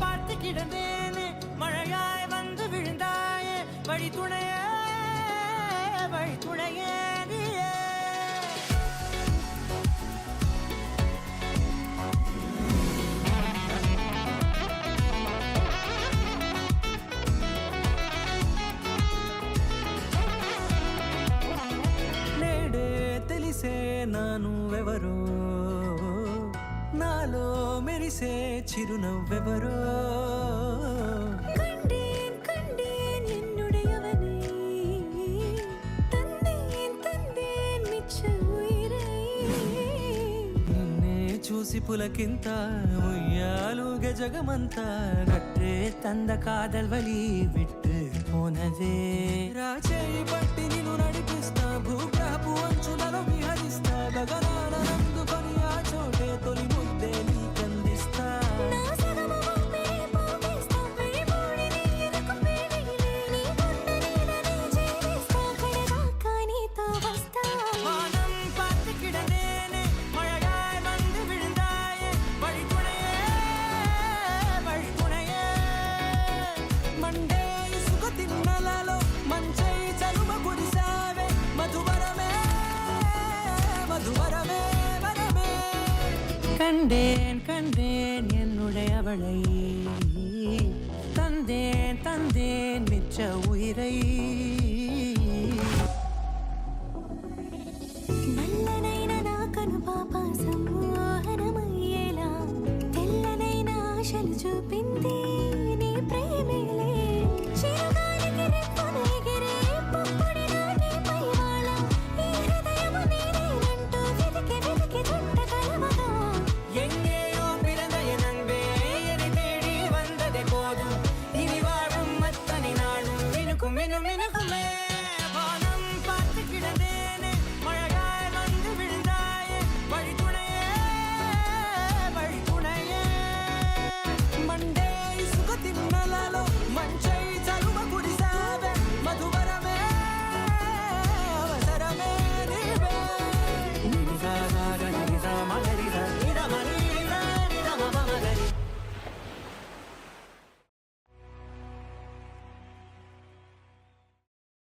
பார்த்து கிடந்தேனே மழையாய் வந்து விழுந்தாயே வழி துணையே நீயே. నేడే తెలిసే నానువెవరో నాలో మెరిసే చిరునవ్వెవరో చూసి పులకింత ఉయ్యాలుగ జగమంతా గట్టే తంద కాదల్ వలి విట్టు పోనదే రాచేయి పట్టి నిన్ను నడిపిస్తా భూగ్రహపు అంచులలో విహరిస్తా గగనాన నందుకొని ఆ చోటే తొలి ముద్దే నీకందిస్తా கண்டேன் கண்டேன் என்னுடையவளை தந்தேன் தந்தேன் மிச்ச உயிரை నల్లనైన నా కను పాప సమ్మోహనమయ్యేలా తెల్లనైన ఆశలు చూపింది